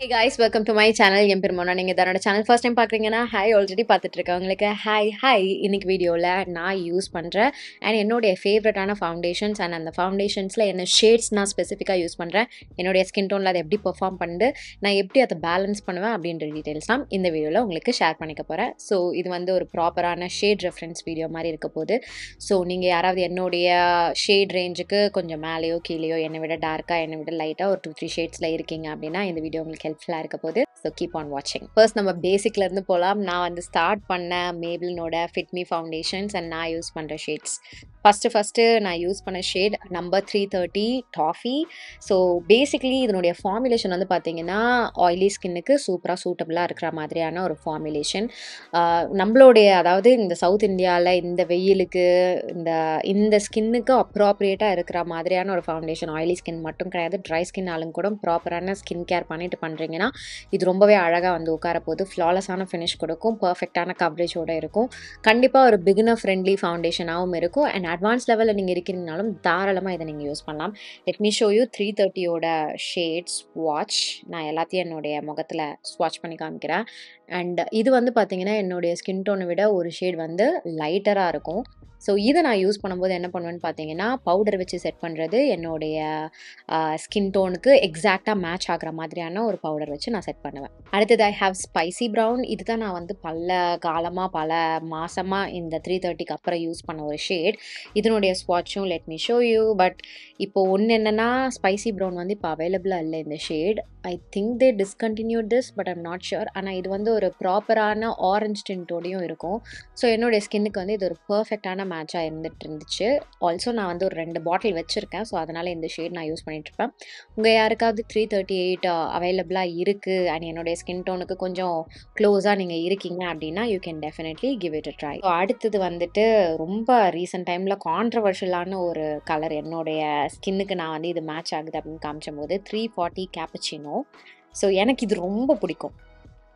Hey guys, welcome to my channel. என் பேர் மோனா. நீங்க இதனோட சேனல் ஃபர்ஸ்ட் டைம் பார்க்குறீங்கன்னா ஹாய் ஆல்ரெடி பார்த்துட்டு இருக்கவங்களுக்கு ஹாய் இன்னைக்கு வீடியோவில் நான் யூஸ் பண்ணுறேன் அண்ட் என்னுடைய ஃபேவரட்டான ஃபவுண்டேஷன்ஸ் அண்ட் அந்த ஃபவுண்டேஷன்ஸில் என்ன ஷேட்ஸ் நான் ஸ்பெசிஃபிக்காக யூஸ் பண்ணுறேன், என்னுடைய ஸ்கின் டோனில் அதை எப்படி பெர்ஃபார்ம் பண்ணுது, நான் எப்படி அதை பேலன்ஸ் பண்ணுவேன் அப்படின்ற டீட்டெயில்ஸ் தான் இந்த வீடியோவில் உங்களுக்கு ஷேர் பண்ணிக்க போகிறேன். ஸோ இது வந்து ஒரு ப்ராப்பரான ஷேட் ரெஃபரன்ஸ் வீடியோ மாதிரி இருக்க போகுது. ஸோ நீங்கள் யாராவது என்னுடைய ஷேட் ரேஞ்சுக்கு கொஞ்சம் மேலேயோ கீழேயோ என்னை விட டார்க்காக என்னை விட லைட்டாக ஒரு 2-3 ஷேட்ஸில் இருக்கீங்க அப்படின்னா இந்த வீடியோ உங்களுக்கு ஹெல்ப்ஃபுல்லாக இருக்க போகுது. ஸோ கீப் ஆன் வாட்சிங். ஃபர்ஸ்ட் நம்ம பேசிக்லேருந்து போகலாம். நான் வந்து ஸ்டார்ட் பண்ண மேபிளினோட ஃபிட்மி ஃபவுண்டேஷன்ஸ் அண்ட் நான் யூஸ் பண்ணுற ஷேட்ஸ். ஃபஸ்ட்டு நான் யூஸ் பண்ண shade number 330 toffee. So basically இதனுடைய ஃபார்முலேஷன் வந்து பார்த்தீங்கன்னா ஆயிலி ஸ்கின்னுக்கு சூப்பராக சூட்டபுளாக இருக்கிற மாதிரியான ஒரு ஃபார்முலேஷன். நம்மளுடைய அதாவது இந்த சவுத் இந்தியாவில் இந்த வெயிலுக்கு இந்த ஸ்கின்னுக்கு அப்ராப்ரியேட்டாக இருக்கிற மாதிரியான ஒரு ஃபவுண்டேஷன். ஆயிலி ஸ்கின் மட்டும் கிடையாது, ட்ரை ஸ்கின் ஆளுங்க கூட ப்ராப்பரான ஸ்கின் கேர் பண்ணிட்டு பண்ணுறீங்கன்னா இது ரொம்பவே அழகாக வந்து உட்கார போது ஃப்ளாலஸான ஃபினிஷ் கொடுக்கும், பர்ஃபெக்டான கவரேஜோடு இருக்கும். கண்டிப்பாக ஒரு பிகினர் ஃப்ரெண்ட்லி ஃபவுண்டேஷனாகவும் இருக்கும். அண்ட் அட்வான்ஸ் லெவலில் நீங்கள் இருக்கிறீங்கனாலும் தாராளமாக இதை நீங்கள் யூஸ் பண்ணலாம். லெட் மீ ஷோ யூ 330யோட ஷேட்ஸ் வாட்ச். நான் எல்லாத்தையும் என்னுடைய முகத்தில் ஸ்வாட்ச் பண்ணி காமிக்கிறேன். அண்ட் இது வந்து பார்த்தீங்கன்னா என்னுடைய ஸ்கின் டோனை விட ஒரு ஷேட் வந்து லைட்டராக இருக்கும். ஸோ இதை நான் யூஸ் பண்ணும்போது என்ன பண்ணுவேன்னு பார்த்தீங்கன்னா பவுடர் வச்சு செட் பண்ணுறது என்னுடைய ஸ்கின் டோனுக்கு எக்ஸாக்டாக மேட்ச் ஆகிற மாதிரியான ஒரு பவுடர் வச்சு நான் செட் பண்ணுவேன். அடுத்தது ஐ ஹாவ் ஸ்பைசி ப்ரௌன். இது தான் நான் வந்து பல மாதமாக இந்த 330க்கு அப்புறம் யூஸ் பண்ண ஒரு ஷேட். இதனுடைய ஸ்வாட்சும் let me show you. But இப்போது ஒன்று என்னென்னா ஸ்பைசி ப்ரௌன் வந்து இப்போ அவைலபிளாக இல்லை இந்த shade. I think they discontinued this but I'm not sure. ஆனால் இது வந்து ஒரு ப்ராப்பரான ஆரஞ்ச் டின்ட்டோடையும் இருக்கும். ஸோ என்னுடைய ஸ்கின்னுக்கு வந்து இது ஒரு பர்ஃபெக்டான மேட்சாக இருந்துச்சு. ஆல்சோ நான் வந்து ஒரு 2 பாட்டில் வச்சுருக்கேன். ஸோ அதனால் இந்த ஷேட் நான் யூஸ் பண்ணிகிட்ருப்பேன். உங்கள் யாருக்காவது 338 அவைலபிளாக இருக்குது அண்ட் என்னுடைய ஸ்கின் டோனுக்கு கொஞ்சம் க்ளோஸாக நீங்கள் இருக்கீங்க அப்படின்னா you can definitely give it a try. So அடுத்தது வந்துட்டு ரொம்ப ரீசெண்ட் டைமில் கான்ட்ரவர்ஷியலான ஒரு கலர் என்னுடைய ஸ்கின்னுக்கு நான் வந்து இது மேட்ச் ஆகுது அப்படின்னு காமிச்சும் போது 340 கேப்பச்சினோ. ஸோ எனக்கு இது ரொம்ப பிடிக்கும்.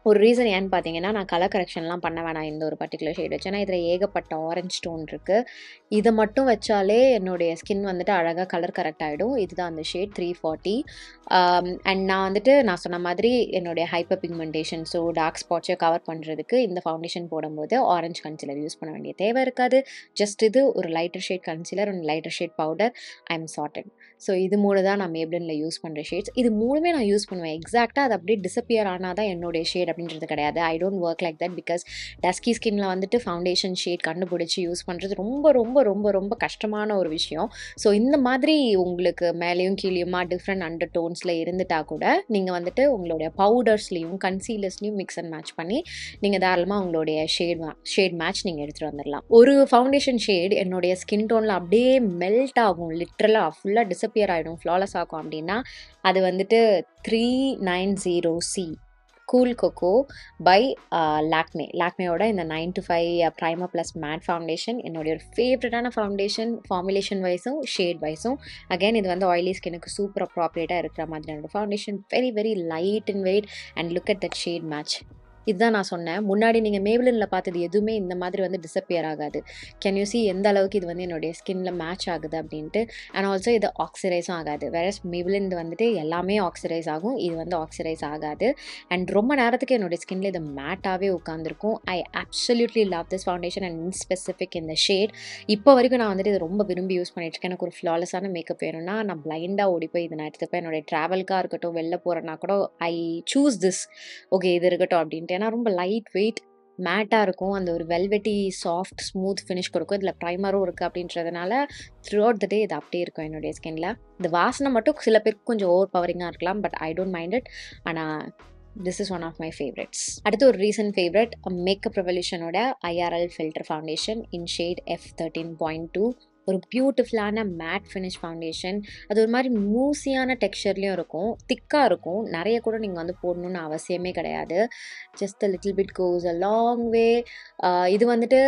ஒரு ரீசன் ஏன்னு பார்த்தீங்கன்னா நான் கலர் கரெக்ஷன்லாம் பண்ண வேணாம் இந்த ஒரு பர்டிகுலர் ஷேட் வச்சு. ஏன்னா இதில் ஏகப்பட்ட ஆரஞ்ச் டோன் இருக்குது. இதை மட்டும் வச்சாலே என்னுடைய ஸ்கின் வந்துட்டு அழகாக கலர் கரெக்ட் ஆகிடும். இதுதான் அந்த ஷேட் 340. அண்ட் நான் சொன்ன மாதிரி என்னுடைய ஹைப்பர் பிக்மெண்டேஷன் ஸோ டார்க் ஸ்பாட்ஸை கவர் பண்ணுறதுக்கு இந்த ஃபவுண்டேஷன் போடும்போது ஆரஞ்ச் கன்சிலர் யூஸ் பண்ண வேண்டிய தேவை இருக்காது. ஜஸ்ட் இது ஒரு lighter shade concealer and lighter shade powder. I am sorted. So இது 3 தான் நான் மேப்ளினில் யூஸ் பண்ணுற ஷேட்ஸ். இது 3மே நான் யூஸ் பண்ணுவேன். எக்ஸாக்டாக அது அப்படியே டிஸப்பியர் ஆனால் தான் என்னுடைய ஷேட் அப்படின்றது கிடையாது. I don't work like that because dusky ஸ்கின்ல வந்துட்டு ஃபவுண்டேஷன் ஷேட் கண்டுபிடிச்சி யூஸ் பண்ணுறது ரொம்ப ரொம்ப ரொம்ப ரொம்ப கஷ்டமான ஒரு விஷயம். ஸோ இந்த மாதிரி உங்களுக்கு மேலேயும் கீழேயுமா டிஃப்ரெண்ட் அண்டர் டோன்ஸில் இருந்துட்டா கூட நீங்கள் வந்துட்டு உங்களுடைய பவுடர்ஸ்லேயும் கன்சீலர்ஸ்லையும் மிக்ஸ் அண்ட் மேட்ச் பண்ணி நீங்கள் தாராளமாக உங்களுடைய ஷேட் மேட்ச் நீங்கள் எடுத்துகிட்டு வந்துடலாம். ஒரு ஃபவுண்டேஷன் ஷேட் என்னுடைய ஸ்கின் டோனில் அப்படியே மெல்ட் ஆகும், லிட்ரலாக ஃபுல்லாக டிஸப்பியர் ஆகிடும், ஃப்ளாலஸ் ஆகும் அப்படின்னா அது வந்துட்டு 390C கூல் கொக்கோ பை லாக்மேயோட இந்த 9 to 5 primer plus matte foundation என்னுடைய ஒரு ஃபேவரட்டான ஃபவுண்டேஷன். ஃபார்முலேஷன் வைஸும் ஷேட் வைஸும் அகைன் இது வந்து ஆயிலி ஸ்கின்னுக்கு சூப்பர் அப்ராப்ரியேட்டாக இருக்கிற மாதிரியான foundation. Very very light in weight and look at that shade match. இதுதான் நான் சொன்னேன் முன்னாடி நீங்கள் மேப்ளினில் பார்த்தது எதுவுமே இந்த மாதிரி வந்து டிஸப்பியர் ஆகாது. கேன் யூ சி எந்த அளவுக்கு இது வந்து என்னுடைய ஸ்கின்ல மேட்ச் ஆகுது அப்படின்ட்டு. அண்ட் ஆல்சோ இது ஆக்சிடைஸும் ஆகாது. வேறஸ் மேப்ளின் வந்துட்டு எல்லாமே ஆக்சிடைஸ் ஆகும், இது வந்து ஆக்சிடைஸ் ஆகாது. அண்ட் ரொம்ப நேரத்துக்கு என்னுடைய ஸ்கின்ல இது மேட்டாகவே உட்காந்துருக்கும். I absolutely love this foundation and in specific இந்த ஷேட். இப்போ வரைக்கும் நான் வந்துட்டு இது ரொம்ப விரும்பி யூஸ் பண்ணிட்டுருக்கேன். எனக்கு ஒரு ஃப்ளாலஸான மேக்கப் வேணும்னா நான் பிளைண்டாக ஓடி போய் இதை நான் எடுத்துப்பேன். என்னுடைய ட்ராவல்காக இருக்கட்டும், வெளில போகிறேன்னா கூட ஐ சூஸ் திஸ். ஓகே இது இருக்கட்டும் அப்படின்ட்டு. ஏன்னா ரொம்ப லைட் வெயிட் மேட்டாக இருக்கும், அந்த ஒரு வெல்வெட்டி சாஃப்ட் ஸ்மூத் ஃபினிஷ் கொடுக்கும். இதில் ப்ரைமரும் இருக்குது அப்படின்றதுனால த்ரூ அவுட் த டே இது அப்படியே இருக்கும் என்னுடைய ஸ்கின்ல. இந்த வாசனை மட்டும் சில பேருக்கு கொஞ்சம் ஓவர் பவரிங்காக இருக்கலாம், but I don't mind it. ஆனால் this is one of my favourites. அடுத்து ஒரு ரீசன்ட் ஃபேவரட் மேக்கப் ரெவல்யூஷனோட IRL filter foundation in shade F13.2. ஒரு பியூட்டிஃபுல்லான மேட் ஃபினிஷ் ஃபவுண்டேஷன். அது ஒரு மாதிரி மூசியான டெக்ஸ்சர்லேயும் இருக்கும், திக்காக இருக்கும். நிறைய கூட நீங்கள் வந்து போடணுன்னு அவசியமே கிடையாது. Just a little bit goes a long way. இது வந்துட்டு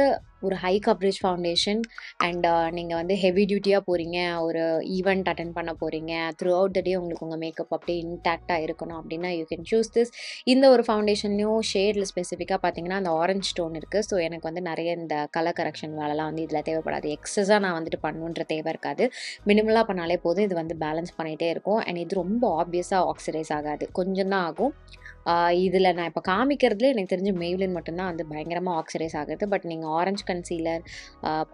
ஒரு ஹை கவரேஜ் ஃபவுண்டேஷன் அண்ட் நீங்கள் வந்து ஹெவி டியூட்டியாக போகிறீங்க, ஒரு ஈவெண்ட் அட்டென்ட் பண்ண போகிறீங்க, த்ரூ அவுட் த டே உங்களுக்கு உங்கள் மேக்கப் அப்படியே இன்டாக்டாக இருக்கணும் அப்படின்னா யூ கேன் சூஸ் திஸ். இந்த ஒரு ஃபவுண்டேஷன்லையும் ஷேடில் ஸ்பெசிஃபிக்காக பார்த்தீங்கன்னா அந்த ஆரஞ்ச் டோன் இருக்குது. ஸோ எனக்கு வந்து நிறைய இந்த கலர் கரெக்ஷன் வேலைலாம் வந்து இதில் தேவைப்படாது. எக்ஸஸாக நான் வந்துட்டு பண்ணணுன்ற தேவை இருக்காது. மினிமலாக பண்ணாலே போதும். இது வந்து பேலன்ஸ் பண்ணிகிட்டே இருக்கும். அண்ட் இது ரொம்ப ஆப்வியஸாக ஆக்சிடைஸ் ஆகாது, கொஞ்சம் தான் ஆகும். இதில் நான் இப்போ காமிக்கிறதுல எனக்கு தெரிஞ்ச மெய்லின் மட்டும்தான் வந்து பயங்கரமாக ஆக்சிடைஸ் ஆகுது. பட் நீங்கள் ஆரஞ்ச் கன்சீலர்,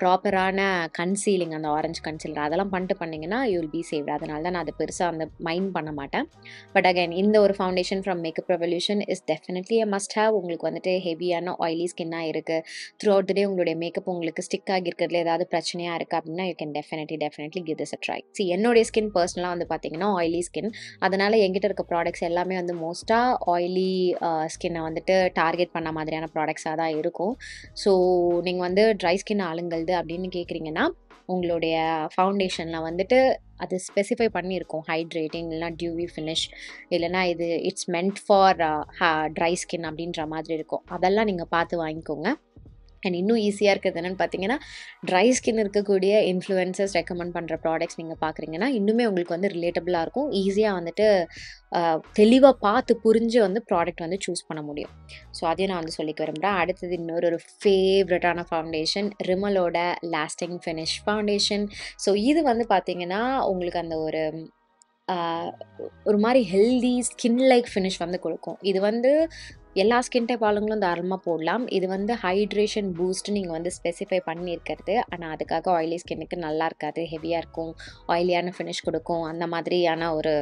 ப்ராப்பரான கன்சீலிங், அந்த ஆரஞ்ச் கன்சீலர் அதெல்லாம் பண்ணிட்டு பண்ணிங்கன்னா யூ வில் பி சேவ்டு. அதனால தான் நான் அதை பெருசாக அந்த மைண்ட் பண்ண மாட்டேன். பட் அகைன் இந்த ஒரு foundation from makeup revolution is definitely a must have. உங்களுக்கு வந்துட்டு ஹெவியான ஆயிலி ஸ்கின்னாக இருக்குது, த்ரூ அவுட் த டே உங்களுடைய மேக்கப் உங்களுக்கு ஸ்டிக் ஆகிருக்கிறதுல ஏதாவது பிரச்சனையாக இருக்குது அப்படின்னா you can definitely give this a try. என்னுடைய ஸ்கின் பர்சனலாக வந்து பார்த்தீங்கன்னா ஆயிலி ஸ்கின். அதனால் என்கிட்ட இருக்க ப்ராடக்ட்ஸ் எல்லாமே வந்து மோஸ்ட்டாக ஆயிலி ஸ்கின்னை வந்துட்டு டார்கெட் பண்ண மாதிரியான ப்ராடக்ட்ஸாக தான் இருக்கும். ஸோ நீங்கள் வந்து ட்ரை ஸ்கின் ஆளுங்கள்து அப்படின்னு கேட்குறீங்கன்னா உங்களுடைய ஃபவுண்டேஷனில் வந்துட்டு அது ஸ்பெசிஃபை பண்ணியிருக்கோம், ஹைட்ரேட்டிங் இல்லைனா டியூவி ஃபினிஷ், இல்லைனா இது it's meant for dry skin அப்படின்ற மாதிரி இருக்கும். அதெல்லாம் நீங்கள் பார்த்து வாங்கிக்கோங்க. அண்ட் இன்னும் ஈஸியாக இருக்கிறது என்னென்னு பார்த்தீங்கன்னா, ட்ரை ஸ்கின் இருக்கக்கூடிய இன்ஃப்ளூயன்சர்ஸ் ரெக்கமெண்ட் பண்ணுற ப்ராடக்ட்ஸ் நீங்கள் பார்க்குறீங்கன்னா இன்னுமே உங்களுக்கு வந்து ரிலேட்டபிளாக இருக்கும். ஈஸியாக வந்துட்டு தெளிவாக பார்த்து புரிஞ்சு வந்து ப்ராடக்ட் வந்து சூஸ் பண்ண முடியும். ஸோ அதையும் நான் வந்து சொல்லிக்க விரும்புகிறேன். அடுத்தது இன்னொரு ஃபேவரட்டான ஃபவுண்டேஷன், ரிமலோட லாஸ்டிங் ஃபினிஷ் ஃபவுண்டேஷன். ஸோ இது வந்து பார்த்தீங்கன்னா உங்களுக்கு அந்த ஒரு மாதிரி ஹெல்தி ஸ்கின் லைக் ஃபினிஷ் வந்து கொடுக்கும். இது வந்து எல்லா ஸ்கின் டைப் ஆளுங்களும் தாராளமாக போடலாம். இது வந்து ஹைட்ரேஷன் பூஸ்ட் நீங்கள் வந்து ஸ்பெசிஃபை பண்ணியிருக்கிறது. ஆனால் அதுக்காக ஆயிலி ஸ்கின்னுக்கு நல்லா இருக்காது, ஹெவியாக இருக்கும், ஆயிலியான ஃபினிஷ் கொடுக்கும், அந்த மாதிரியான ஒரு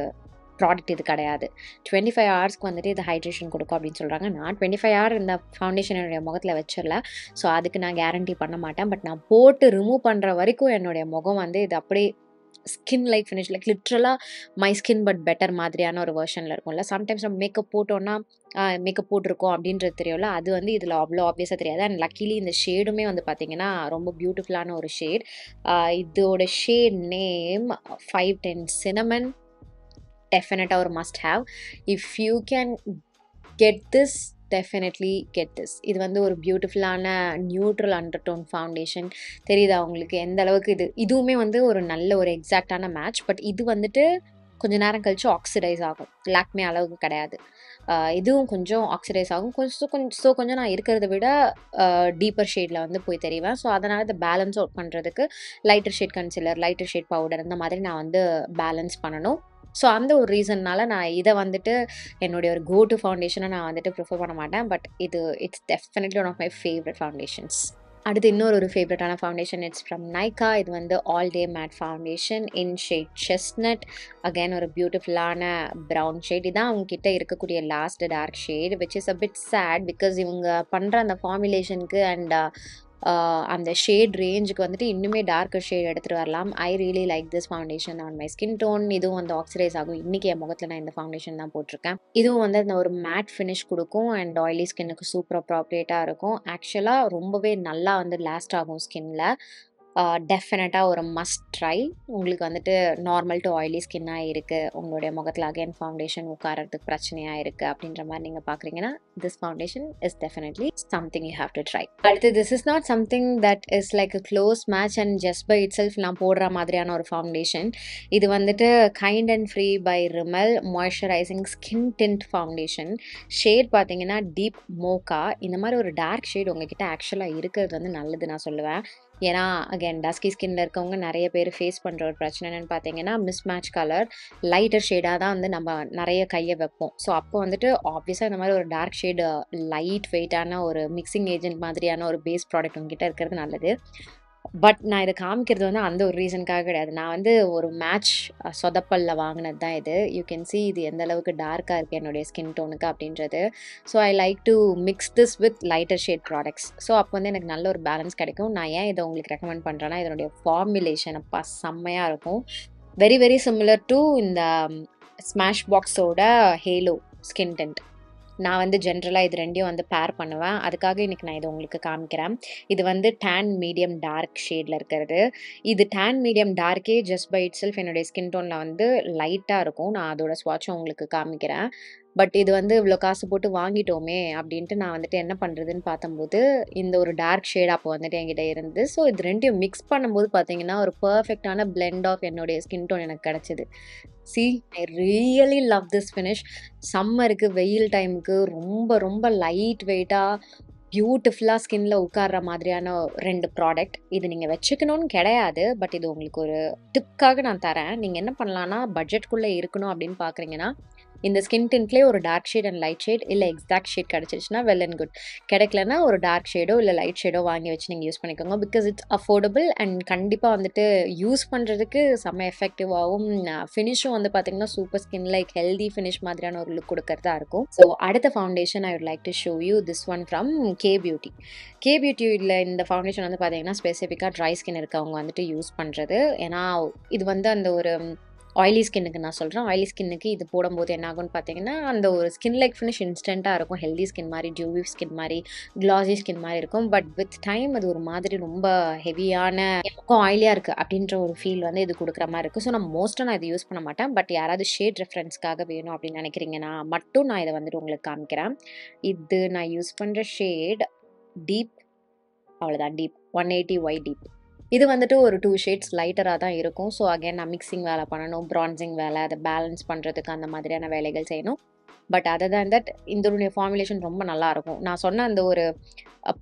ப்ராடக்ட் இது கிடையாது. 25 ஹவர்ஸ்க்கு வந்துட்டு இது ஹைட்ரேஷன் கொடுக்கும் அப்படின்னு சொல்கிறாங்க. நான் 25 ஹவர் இந்த ஃபவுண்டேஷன் என்னுடைய முகத்தில் வச்சிடல. ஸோ அதுக்கு நான் கேரண்டி பண்ண மாட்டேன். பட் நான் போட்டு ரிமூவ் பண்ணுற வரைக்கும் என்னுடைய முகம் வந்து இது அப்படியே ஸ்கின் லைக் ஃபினிஷ், லைக் லிட்ரலாக மை ஸ்கின் பட் பெட்டர் மாதிரியான ஒரு வெர்ஷனில் இருக்கும்ல. சம்டைம்ஸ் நம்ம மேக்கப் போட்டோன்னா மேக்கப் போட்டிருக்கோம் அப்படின்றது தெரியும்ல, அது வந்து இதில் அவ்வளோ ஆப்வியஸாக தெரியாது. அண்ட் லக்கிலி இந்த ஷேடுமே வந்து பார்த்திங்கன்னா ரொம்ப பியூட்டிஃபுல்லான ஒரு ஷேட். இதோட ஷேட் நேம் 510 சினமன். டெஃபினட்டாக ஒரு must have. If you can get this, definitely get this. இது வந்து ஒரு பியூட்டிஃபுல்லான நியூட்ரல் அண்டர்டோன் ஃபவுண்டேஷன். தெரியுதா உங்களுக்கு எந்த அளவுக்கு இதுவுமே வந்து ஒரு நல்ல ஒரு எக்ஸாக்டான மேட்ச். பட் இது வந்துட்டு கொஞ்சம் நேரம் கழிச்சு ஆக்சிடைஸ் ஆகும். லாக்மே அளவுக்கு கிடையாது. இதுவும் கொஞ்சம் ஆக்சிடைஸ் ஆகும். கொஞ்சம் நான் இருக்கிறத விட டீப்பர் ஷேடில் வந்து போய் தெரிவேன். ஸோ அதனால் இதை பேலன்ஸ் அவுட் பண்ணுறதுக்கு lighter shade concealer, lighter shade powder இந்த மாதிரி நான் வந்து பேலன்ஸ் பண்ணணும். ஸோ அந்த ஒரு ரீசன்னால் நான் இதை வந்துட்டு என்னுடைய ஒரு கோ டு ஃபவுண்டேஷனை நான் வந்துட்டு ப்ரிஃபர் பண்ண மாட்டேன். But it's definitely one of my favourite foundations. அடுத்து இன்னொரு ஃபேவரட்டான ஃபவுண்டேஷன், இட்ஸ் ஃப்ரம் நைகா. இது வந்து all day matte foundation in shade chestnut. Again ஒரு பியூட்டிஃபுல்லான ப்ரௌன் ஷேட். இதான் அவங்கக்கிட்ட இருக்கக்கூடிய last dark shade, which is a bit sad because இவங்க பண்ணுற அந்த ஃபார்முலேஷனுக்கு அண்ட் அந்த ஷேட் ரேஞ்சுக்கு வந்துட்டு இன்னுமே டார்க்கர் ஷேட் எடுத்துகிட்டு வரலாம். I really like this foundation on my skin tone. இதுவும் வந்து ஆக்சிடைஸ் ஆகும். இன்றைக்கி என் முகத்தில் நான் இந்த ஃபவுண்டேஷன் தான் போட்டிருக்கேன். இதுவும் வந்து அந்த ஒரு மேட் ஃபினிஷ் கொடுக்கும் அண்ட் ஆயிலி ஸ்கின்னுக்கு சூப்பர் அப்ராப்ரியேட்டாக இருக்கும். ஆக்சுவலாக ரொம்பவே நல்லா வந்து லாஸ்ட் ஆகும் ஸ்கின்னில். டெஃபினட்டாக ஒரு மஸ்ட் ட்ரை. உங்களுக்கு வந்துட்டு நார்மல் டு ஆயிலி ஸ்கின்னாக இருக்குது, உங்களுடைய முகத்தில் அகைன் ஃபவுண்டேஷன் உட்காரத்துக்கு பிரச்சனையாக இருக்குது அப்படின்ற மாதிரி நீங்கள் பார்க்குறீங்கன்னா this foundation is definitely something you have to try. அடுத்து this is not something that is like a close match and just by itself நான் போடுற மாதிரியான ஒரு ஃபவுண்டேஷன். இது வந்துட்டு kind and free by Rimmel moisturising skin tint foundation. Shade பார்த்தீங்கன்னா deep mocha. இந்த மாதிரி ஒரு டார்க் ஷேட் உங்ககிட்ட ஆக்சுவலாக இருக்கிறது வந்து நல்லது நான் சொல்லுவேன். ஏன்னா அகைன் டஸ்கி ஸ்கின்ல இருக்கவங்க நிறைய பேர் ஃபேஸ் பண்ணுற ஒரு பிரச்சனை என்னென்னு பார்த்தீங்கன்னா மிஸ்மேட்ச் கலர். லைட்டர் ஷேடாக தான் வந்து நம்ம நிறைய கையை வைப்போம். ஸோ அப்போ வந்துட்டு ஆப்வியஸாக இந்த மாதிரி ஒரு டார்க் ஷேடு லைட் வெயிட்டான ஒரு மிக்சிங் ஏஜென்ட் மாதிரியான ஒரு பேஸ் ப்ராடக்ட் உங்ககிட்ட இருக்கிறது நல்லது. பட் நான் இதை காமிக்கிறது வந்து அந்த ஒரு ரீசனுக்காக கிடையாது. நான் வந்து ஒரு மேட்ச் சொதப்பல்ல வாங்கினது தான் இது. யூ கேன் சி இது எந்த அளவுக்கு டார்க்காக இருக்குது என்னுடைய ஸ்கின் டோனுக்கு அப்படின்றது. So I like to mix this with lighter shade products. So அப்போ வந்து எனக்கு நல்ல ஒரு பேலன்ஸ் கிடைக்கும். நான் ஏன் இதை உங்களுக்கு ரெக்கமெண்ட் பண்ணுறேன்னா இதனுடைய ஃபார்முலேஷன் அப்பா செம்மையாக இருக்கும். வெரி வெரி சிமிலர் டு இந்த ஸ்மாஷ் பாக்ஸோட ஹேலோ ஸ்கின் டென்ட். நான் வந்து ஜென்ரலாக இது ரெண்டையும் வந்து பேர் பண்ணுவேன். அதுக்காக இன்றைக்கி நான் இதை உங்களுக்கு காமிக்கிறேன். இது வந்து டேன் மீடியம் டார்க் ஷேடில் இருக்கிறது. இது டேன் மீடியம் டார்க்கே ஜஸ்ட் பை இட் செல்ஃப் என்னுடைய ஸ்கின் டோனில் வந்து லைட்டாக இருக்கும். நான் அதோட ஸ்வாட்சும் உங்களுக்கு காமிக்கிறேன். பட் இது வந்து இவ்வளோ காசு போட்டு வாங்கிட்டோமே அப்படின்ட்டு நான் வந்துட்டு என்ன பண்ணுறதுன்னு பார்த்தம்போது இந்த ஒரு டார்க் ஷேட் அப்போ வந்துட்டு என்கிட்ட இருந்து. ஸோ இது ரெண்டையும் மிக்ஸ் பண்ணும்போது பார்த்தீங்கன்னா ஒரு பர்ஃபெக்டான பிளெண்ட் ஆஃப் என்னுடைய ஸ்கின் டோன் எனக்கு கிடச்சிது. I really love this finish. சம்மருக்கு வெயில் டைமுக்கு ரொம்ப ரொம்ப லைட் வெயிட்டாக பியூட்டிஃபுல்லாக ஸ்கின்ல உட்கார்ற மாதிரியான 2 ப்ராடக்ட். இது நீங்கள் வச்சுக்கணும்னு கிடையாது. பட் இது உங்களுக்கு ஒரு டிப்காக நான் தரேன். நீங்கள் என்ன பண்ணலான்னா பட்ஜெட்குள்ளே இருக்கணும் அப்படின்னு பார்க்குறீங்கன்னா இந்த ஸ்கின் டின்ட்லேயே ஒரு dark shade and light shade இல்லை எக்ஸாக்ட் ஷேட் கிடச்சிருச்சுன்னா வெல் அண்ட் குட். கிடைக்கலன்னா ஒரு டார்க் ஷேடோ இல்லை லைட் ஷேடோ வாங்கி வச்சு நீங்கள் யூஸ் பண்ணிக்கோங்க. பிகாஸ் இட்ஸ் அஃபோர்டபுள் அண்ட் கண்டிப்பாக வந்துட்டு யூஸ் பண்ணுறதுக்கு செம்ம எஃபெக்டிவாகவும் ஃபினிஷும் வந்து பார்த்தீங்கன்னா super skin like healthy finish மாதிரியான ஒரு லுக் கொடுக்கறதா இருக்கும். ஸோ அடுத்த foundation I would like to show you this one from K beauty. K பியூட்டியில் இந்த ஃபவுண்டேஷன் வந்து பார்த்தீங்கன்னா ஸ்பெசிஃபிக்காக ட்ரை ஸ்கின் இருக்கவங்க வந்துட்டு யூஸ் பண்ணுறது. ஏன்னா இது வந்து அந்த ஒரு ஆயிலி ஸ்கின்னுக்கு நான் சொல்கிறேன். ஆயிலி ஸ்கின்னுக்கு இது போடும்போது என்ன ஆகும்னு பார்த்தீங்கன்னா அந்த ஒரு ஸ்கின் லைக் ஃபினிஷ் இன்ஸ்டண்ட்டாக இருக்கும். ஹெல்தி ஸ்கின் மாதிரி, டியூவி ஸ்கின் மாதிரி, க்ளாஸி ஸ்கின் மாதிரி இருக்கும். பட் வித் டைம் அது ஒரு மாதிரி ரொம்ப ஹெவியான எனக்கும் ஆயிலியாக இருக்குது அப்படின்ற ஒரு ஃபீல் வந்து இது கொடுக்குற மாதிரி இருக்குது. ஸோ நான் இதை யூஸ் பண்ண மாட்டேன். பட் யாராவது ஷேட் ரெஃபரன்ஸ்க்காக வேணும் அப்படின்னு நினைக்கிறீங்கன்னா மட்டும் நான் இதை வந்துட்டு உங்களுக்கு காமிக்கிறேன். இது நான் யூஸ் பண்ணுற ஷேட் டீப், அவ்வளோதான், டீப் 180Y டீப். இது வந்துட்டு ஒரு 2 ஷேட்ஸ் லைட்டராக தான் இருக்கும். ஸோ அகைன் நான் மிக்சிங் வேலை பண்ணணும், ப்ரான்சிங் வேலை, அதை பேலன்ஸ் பண்ணுறதுக்கு அந்த மாதிரியான வேலைகள் செய்யணும். பட் அதர் தேன் தட் இதனுடைய ஃபார்முலேஷன் ரொம்ப நல்லாயிருக்கும். நான் சொன்ன அந்த ஒரு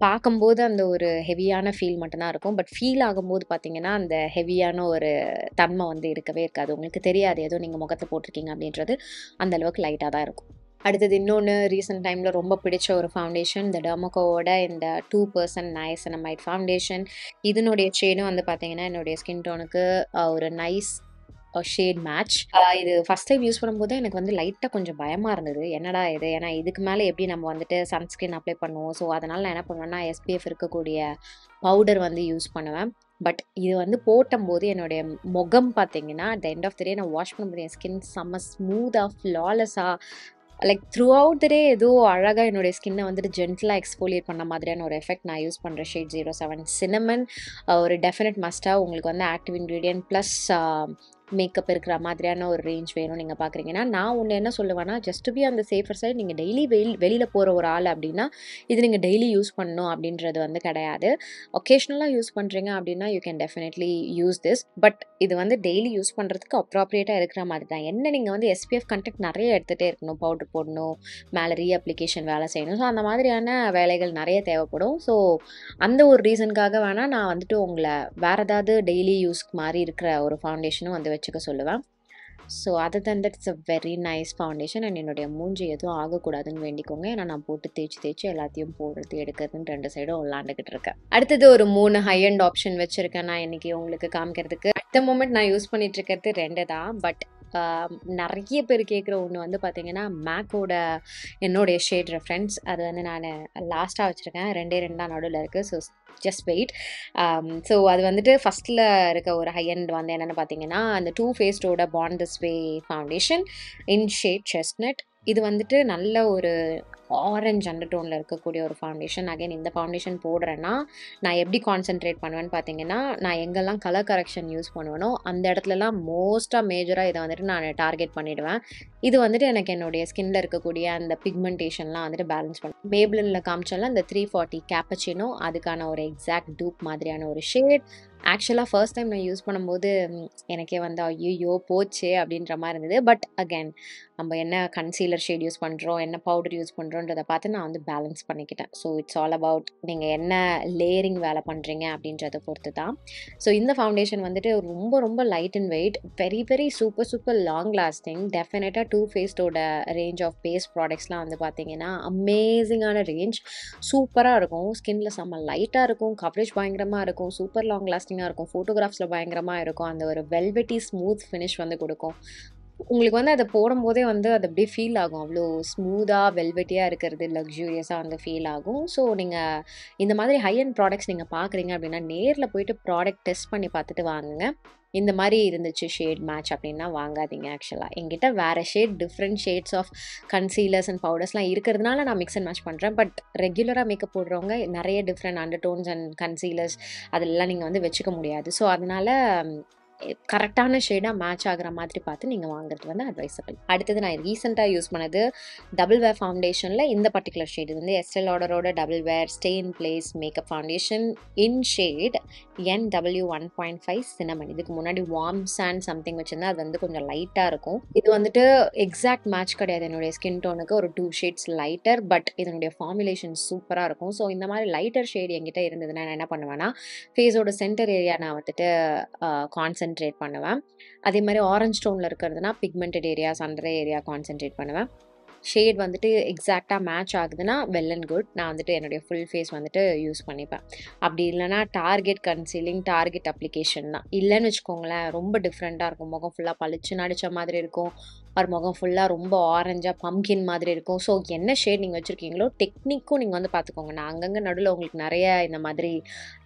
பார்க்கும்போது அந்த ஒரு ஹெவியான ஃபீல் மட்டும்தான் இருக்கும். பட் ஃபீல் ஆகும்போது பார்த்தீங்கன்னா அந்த ஹெவியான ஒரு தன்மை வந்து இருக்கவே இருக்காது. உங்களுக்கு தெரியாது ஏதோ நீங்கள் முகத்தை போட்டிருக்கீங்க அப்படின்றது. அந்தளவுக்கு லைட்டாக தான் இருக்கும். அடுத்தது இன்னொன்று ரீசெண்ட் டைமில் ரொம்ப பிடிச்ச ஒரு ஃபவுண்டேஷன், இந்த டெர்மோகோவோட இந்த 2% நைசினமைட் ஃபவுண்டேஷன். இதனுடைய ஷேடும் வந்து பார்த்தீங்கன்னா என்னுடைய ஸ்கின் டோனுக்கு ஒரு நைஸ் ஷேட் மேட்ச். இது ஃபஸ்ட் டைம் யூஸ் பண்ணும்போது எனக்கு வந்து லைட்டாக கொஞ்சம் பயமாக இருந்தது. என்னடா இது, ஏன்னா இதுக்கு மேலே எப்படி நம்ம வந்துட்டு சன்ஸ்கிரீன் அப்ளை பண்ணுவோம். ஸோ அதனால் நான் என்ன பண்ணுவேன்னா SPF இருக்கக்கூடிய பவுடர் வந்து யூஸ் பண்ணுவேன். பட் இது வந்து போட்டம்போது என்னுடைய முகம் பார்த்தீங்கன்னா at the end of the day நான் வாஷ் பண்ணும்போது என் ஸ்கின் செம்ம ஸ்மூத்தாக ஃப்ளாலெஸ்ஸாக like throughout the day ஏதோ அழகாக என்னுடைய ஸ்கின்னை வந்துட்டு ஜென்டலாக எக்ஸ்ஃபோலியேட் பண்ண மாதிரியான ஒரு எஃபெக்ட். நான் யூஸ் பண்ணுற ஷேட் 07 சினமன் ஒரு டெஃபினட் மஸ்ட்டாக உங்களுக்கு வந்து ஆக்டிவ் இன்க்ரீடியன்ட் ப்ளஸ் மேக்கப் இருக்கிற மாதிரியான ஒரு ரேஞ்ச் வேணும் நீங்கள் பார்க்குறீங்கன்னா. நான் ஒன்று என்ன சொல்லுவேன்னா, ஜஸ்ட் பி அந்த சேஃபர் சைட், நீங்கள் டெய்லி வெளியில் போகிற ஒரு ஆள் அப்படின்னா இது நீங்கள் டெய்லி யூஸ் பண்ணணும் அப்படின்றது வந்து கிடையாது. ஒகேஷ்னலாக யூஸ் பண்ணுறீங்க அப்படின்னா you can definitely use this. But இது வந்து டெய்லி யூஸ் பண்ணுறதுக்கு அப்ராப்ரியேட்டாக இருக்கிற மாதிரி தான். என்ன நீங்கள் வந்து SPF கண்டென்ட் நிறைய எடுத்துகிட்டே இருக்கணும், பவுடர் போடணும், மேலே ரீஅப்ளிகேஷன் வேலை செய்யணும். ஸோ அந்த மாதிரியான வேலைகள் நிறைய தேவைப்படும். ஸோ அந்த ஒரு ரீசனுக்காக வேணால் நான் வந்துட்டு உங்களை வேறு ஏதாவது டெய்லி யூஸ்க்கு மாதிரி இருக்கிற ஒரு ஃபவுண்டேஷனும் வந்து வச்சுக்க சொல்லுவேன். So other then that it's a very nice foundation. And என்னுடைய மூஞ்சி எதுவும் ஆகக்கூடாதுன்னு வேண்டிக்கோங்க. ஏன்னா நான் போட்டு தேய்ச்சி எல்லாத்தையும் போடுறது எடுக்கிறதுன்னு 2 சைடும் விளாண்டுக்கிட்டு இருக்கேன். அடுத்தது ஒரு 3 ஹை அண்ட் ஆப்ஷன் வச்சுருக்கேன் நான் இன்றைக்கி உங்களுக்கு காமிக்கிறதுக்கு. அட் த மோமெண்ட் நான் யூஸ் பண்ணிட்டு இருக்கிறது 2 தான். பட் நிறைய பேர் கேட்குற ஒன்று வந்து பார்த்தீங்கன்னா மேக்கோட என்னுடைய ஷேட் ரெஃபரன்ஸ். அது வந்து நான் லாஸ்ட்டாக வச்சுருக்கேன். 2 தான் நடுவில் இருக்குது. So just wait. ஸோ அது வந்துட்டு ஃபஸ்ட்டில் இருக்க ஒரு ஹை அண்ட் வந்து என்னென்னு பார்த்தீங்கன்னா அந்த Too Facedோட Born This Way foundation in shade chestnut. இது வந்துட்டு நல்ல ஒரு ஆரஞ்ச் அண்டர்டோனில் இருக்கக்கூடிய ஒரு ஃபவுண்டேஷன். அகைன் இந்த ஃபவுண்டேஷன் போடுறேன்னா நான் எப்படி கான்சென்ட்ரேட் பண்ணுவேன்னு பார்த்தீங்கன்னா, நான் எங்கெல்லாம் கலர் கரெக்ஷன் யூஸ் பண்ணுவேனோ அந்த இடத்துலலாம் மோஸ்ட்டாக மேஜராக இதை வந்துட்டு நான் டார்கெட் பண்ணிவிடுவேன். இது வந்துட்டு எனக்கு என்னுடைய ஸ்கின்ல இருக்கக்கூடிய அந்த பிக்மெண்டேஷன்லாம் வந்துட்டு பேலன்ஸ் பண்ணும். மேப்ளினில் காமிச்சாலும் அந்த 340 கேப்பச்சினோ அதுக்கான ஒரு எக்ஸாக்ட் டூப் மாதிரியான ஒரு ஷேட். ஆக்சுவலாக ஃபர்ஸ்ட் டைம் நான் யூஸ் பண்ணும்போது எனக்கே வந்து ஐயோ போச்சு அப்படின்ற மாதிரி இருந்தது. பட் அகேன் நம்ம என்ன கன்சீலர் ஷேட் யூஸ் பண்ணுறோம், என்ன பவுடர் யூஸ் பண்ணுறோன்றதை பார்த்து நான் வந்து பேலன்ஸ் பண்ணிக்கிட்டேன். ஸோ இட்ஸ் ஆல் அபவுட் நீங்கள் என்ன லேயரிங் வேலை பண்ணுறீங்க அப்படின்றத பொறுத்து தான். ஸோ இந்த ஃபவுண்டேஷன் வந்துட்டு ரொம்ப ரொம்ப light and weight, very super long lasting. டெஃபினட்டாக Too Facedோட ரேஞ்ச் ஆஃப் பேஸ் ப்ராடக்ட்ஸ்லாம் வந்து பார்த்தீங்கன்னா அமேசிங்கான ரேஞ்ச். சூப்பராக இருக்கும், ஸ்கின்ல செம்ம லைட்டாக இருக்கும், கவரேஜ் பயங்கரமாக இருக்கும், சூப்பர் லாங் லாஸ்டிங்காக இருக்கும், ஃபோட்டோகிராஃப்ஸில் பயங்கரமாக இருக்கும், அந்த ஒரு வெல்வெட்டி ஸ்மூத் ஃபினிஷ் வந்து கொடுக்கும். உங்களுக்கு வந்து அதை போடும்போதே வந்து அது அப்படியே ஃபீல் ஆகும், அவ்வளோ ஸ்மூத்தாக வெல்வெட்டியாக இருக்கிறது, லக்ஸூரியஸாக வந்து ஃபீல் ஆகும். ஸோ நீங்கள் இந்த மாதிரி ஹை அண்ட் ப்ராடக்ட்ஸ் நீங்கள் பார்க்குறீங்க அப்படின்னா நேரில் போயிட்டு ப்ராடக்ட் டெஸ்ட் பண்ணி பார்த்துட்டு வாங்குங்க. இந்த மாதிரி இருந்துச்சு ஷேட் மேட்ச் அப்படின்னா வாங்காதீங்க. ஆக்சுவலாக என்கிட்ட வேறு shade different shades of concealers and பவுடர்ஸ்லாம் இருக்கிறதுனால நான் மிக்ஸ் அண்ட் மேட்ச் பண்ணுறேன். பட் ரெகுலராக மேக்கப் போடுறவங்க நிறைய டிஃப்ரெண்ட் அண்டர்டோன்ஸ் அண்ட் கன்சீலர்ஸ் அதெல்லாம் நீங்கள் வந்து வச்சுக்க முடியாது. ஸோ அதனால் கரெக்டான ஷேடாக மேட்ச் ஆகிற மாதிரி பார்த்து நீங்கள் வாங்குறது வந்து அட்வைசபிள். அடுத்தது நான் ரீசெண்டாக யூஸ் பண்ணது டபுள் வேர் ஃபவுண்டேஷனில் இந்த பர்டிகுலர் ஷேட். இது வந்து எஸ்டே லாடரோட double wear stay in place makeup foundation in shade NW1.5 cinnamon. இதுக்கு முன்னாடி வார்ம் சாண்ட் சம்திங் வச்சுருந்தா அது வந்து கொஞ்சம் லைட்டாக இருக்கும். இது வந்துட்டு எக்ஸாக்ட் மேட்ச் கிடையாது என்னுடைய ஸ்கின் டோனுக்கு, ஒரு 2 ஷேட்ஸ் லைட்டர். பட் இதனுடைய ஃபார்முலேஷன் சூப்பராக இருக்கும். ஸோ இந்த மாதிரி லைட்டர் ஷேட் என்கிட்ட இருந்ததுன்னா நான் என்ன பண்ணுவேன்னா, ஃபேஸோட சென்டர் ஏரியா நான் வந்துட்டு கான்சென்ட்ரேட் பண்ணுவேன். அதே மாதிரி ஆரஞ்ச் டோனில் இருக்கிறதுனா pigmented areas under area concentrate பண்ணுவேன். ஷேட் வந்துட்டு எக்ஸாக்டாக மேட்ச் ஆகுதுன்னா வெல் அண்ட் குட். நான் வந்துட்டு என்னுடைய ஃபுல் ஃபேஸ் வந்துட்டு யூஸ் பண்ணிப்பேன். அப்படி இல்லைனா டார்கெட் கன்சீலிங், டார்கெட் அப்ளிகேஷன் தான். இல்லைன்னு வச்சுக்கோங்களேன், ரொம்ப டிஃப்ரெண்ட்டாக இருக்கும். முகம் ஃபுல்லாக பளிச்சுன்னு அடித்த மாதிரி இருக்கும், ஒரு முகம் ஃபுல்லாக ரொம்ப ஆரஞ்சாக பம்கின் மாதிரி இருக்கும். ஸோ என்ன ஷேட் நீங்கள் வச்சுருக்கீங்களோ டெக்னிக்கும் நீங்கள் வந்து பார்த்துக்கோங்க. நான் அங்கங்கே நடுவில் உங்களுக்கு நிறைய இந்த மாதிரி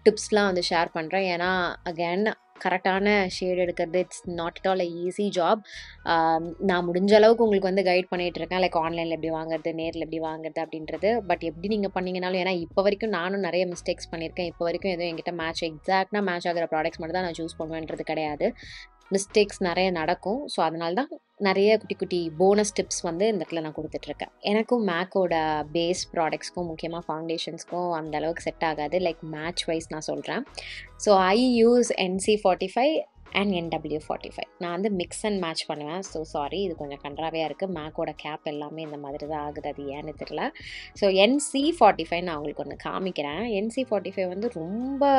டிப்ஸ்லாம் வந்து ஷேர் பண்ணுறேன். ஏன்னா அகேன் கரெக்டான ஷேட் எடுக்கிறது it's not at all easy job. நான் முடிஞ்ச அளவுக்கு உங்களுக்கு வந்து கைட் பண்ணிகிட்டு இருக்கேன், லைக் ஆன்லைனில் எப்படி வாங்குறது, நேரில் எப்படி வாங்குறது அப்படின்றது. பட் எப்படி நீங்கள் பண்ணிங்கனாலும், ஏன்னா இப்போ வரைக்கும் நானும் நிறைய மிஸ்டேக்ஸ் பண்ணியிருக்கேன். இப்போ வரைக்கும் எதுவும் என்கிட்ட எக்ஸாக்டாக மேட்ச் ஆகிற ப்ராடக்ட்ஸ் மட்டும் தான் நான் சூஸ் பண்ணுவேன்றது கிடையாது. மிஸ்டேக்ஸ் நிறைய நடக்கும். ஸோ அதனால தான் நிறைய குட்டி குட்டி போனஸ் டிப்ஸ் வந்து இந்த இடத்துல நான் கொடுத்துட்ருக்கேன். எனக்கும் மேக்கோட பேஸ் ப்ராடக்ட்ஸ்க்கும் முக்கியமாக ஃபவுண்டேஷன்ஸ்க்கும் அந்த அளவுக்கு செட் ஆகாது, லைக் மேட்ச் வைஸ் நான் சொல்கிறேன். So I use NC45 and NW45. நான் வந்து மிக்ஸ் அண்ட் மேட்ச் பண்ணுவேன். ஸோ சாரி, இது கொஞ்சம் கன்றாவையாக இருக்குது. மேக்கோட கேப் எல்லாமே இந்த மாதிரி தான் ஆகுது, அது ஏன்னு தெரியல. ஸோ NC45 நான் உங்களுக்கு ஒன்று காமிக்கிறேன். NC45 வந்து ரொம்ப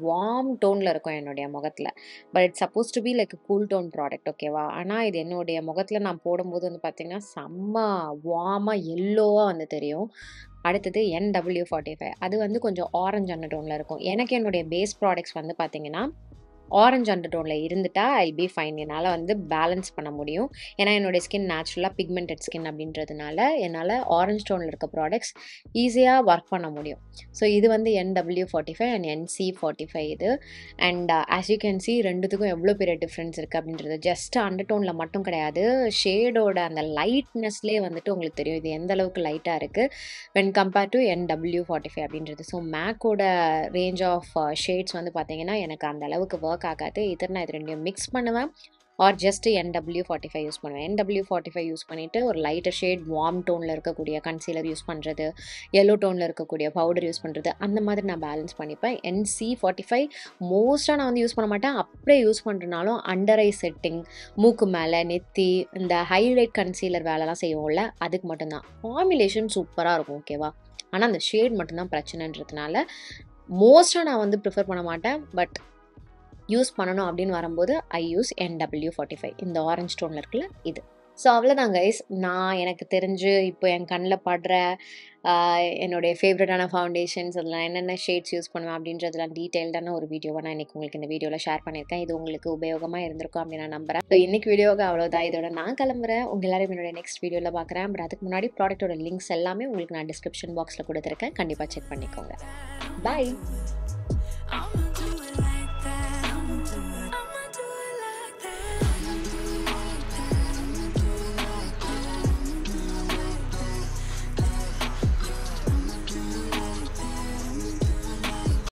வார்ம் டோனில் இருக்கும் என்னுடைய முகத்தில். But it's suppose to be like cool tone product, ஓகேவா? ஆனால் இது என்னுடைய முகத்தில் நான் போடும்போது வந்து பார்த்திங்கன்னா செம்ம வார்மாக எல்லோவாக வந்து தெரியும். அடுத்தது NW45, அது வந்து கொஞ்சம் ஆரஞ்ச் அண்டர் டோனில் இருக்கும். எனக்கு என்னுடைய பேஸ் ப்ராடக்ட்ஸ் வந்து பார்த்திங்கன்னா ஆரஞ்ச் அண்டர் டோனில் இருந்துட்டா ஐல் பி ஃபைன். என்னால் வந்து பேலன்ஸ் பண்ண முடியும். ஏன்னா என்னுடைய ஸ்கின் நேச்சுரலாக பிக்மெண்டட் ஸ்கின் அப்படின்றதுனால என்னால் ஆரஞ்ச் டோனில் இருக்க ப்ராடக்ட்ஸ் ஈஸியாக ஒர்க் பண்ண முடியும். ஸோ இது வந்து NW45 அண்ட் NC45 இது. And as you can see ரெண்டுத்துக்கும் எவ்வளோ பெரிய டிஃப்ரென்ஸ் இருக்குது அப்படின்றது. ஜஸ்ட் அண்டர் டோனில் மட்டும் கிடையாது, ஷேடோட அந்த லைட்னஸ்லேயே வந்துட்டு உங்களுக்கு தெரியும் இது எந்த அளவுக்கு லைட்டாக இருக்குது வென் கம்பேர் டு NW45 அப்படின்றது. ஸோ மேக்கோட ரேஞ்ச் ஆஃப் ஷேட்ஸ் வந்து பார்த்திங்கன்னா எனக்கு அந்த அளவுக்கு ஒர்க் ஆகாது. இதர் நான் இது ரெண்டையும் மிக்ஸ் பண்ணுவேன் ஆர் ஜஸ்ட் NW45 யூஸ் பண்ணுவேன். NW45 யூஸ் பண்ணிவிட்டு ஒரு லைட்டர் ஷேட் வார்ம் டோனில் இருக்கக்கூடிய கன்சீலர் யூஸ் பண்ணுறது, எல்லோ டோனில் இருக்கக்கூடிய பவுடர் யூஸ் பண்ணுறது, அந்த மாதிரி நான் பேலன்ஸ் பண்ணிப்பேன். NC45 மோஸ்ட்டாக நான் வந்து யூஸ் பண்ண மாட்டேன். அப்படியே யூஸ் பண்ணுறனாலும் அண்டர் ஐ செட்டிங், மூக்கு மேலே, நெத்தி, இந்த ஹைலைட் கன்சீலர் வேலைலாம் செய்வோம்ல, அதுக்கு மட்டும்தான். ஃபார்முலேஷன் சூப்பராக இருக்கும், ஓகேவா? ஆனால் அந்த ஷேட் மட்டும்தான் பிரச்சனைன்றதுனால மோஸ்ட்டாக நான் வந்து ப்ரிஃபர் பண்ண மாட்டேன். பட் யூஸ் பண்ணணும் அப்படின்னு வரும்போது ஐ யூஸ் NW45, இந்த ஆரஞ்ச் டோனில் இருக்குல்ல இது. ஸோ அவ்வளோதான் கைஸ். நான் எனக்கு தெரிஞ்சு இப்போ என் கண்ணில் படுற என்னுடைய ஃபேவரட்டான ஃபவுண்டேஷன்ஸ், அதில் என்னென்ன ஷேட்ஸ் யூஸ் பண்ணுவேன் அப்படின்றதுலாம் டீட்டெயில்டான ஒரு வீடியோவை நான் இன்றைக்கி உங்களுக்கு இந்த வீடியோவில் ஷேர் பண்ணியிருக்கேன். இது உங்களுக்கு உபயோகமாக இருந்திருக்கும் அப்படின்னு நான் நம்புகிறேன். ஸோ இன்றைக்கி வீடியோவுக்கு அவ்வளோதான். இதோட நான் கிளம்புறேன். உங்கள் எல்லாரும் என்னோட நெக்ஸ்ட் வீடியோவில் பார்க்குறேன். பட் அதுக்கு முன்னாடி ப்ராடக்ட்டோட லிங்க்ஸ் எல்லாமே உங்களுக்கு நான் டிஸ்கிரிப்ஷன் பாக்ஸில் கொடுத்துருக்கேன். கண்டிப்பாக செக் பண்ணிக்கோங்க. பாய்.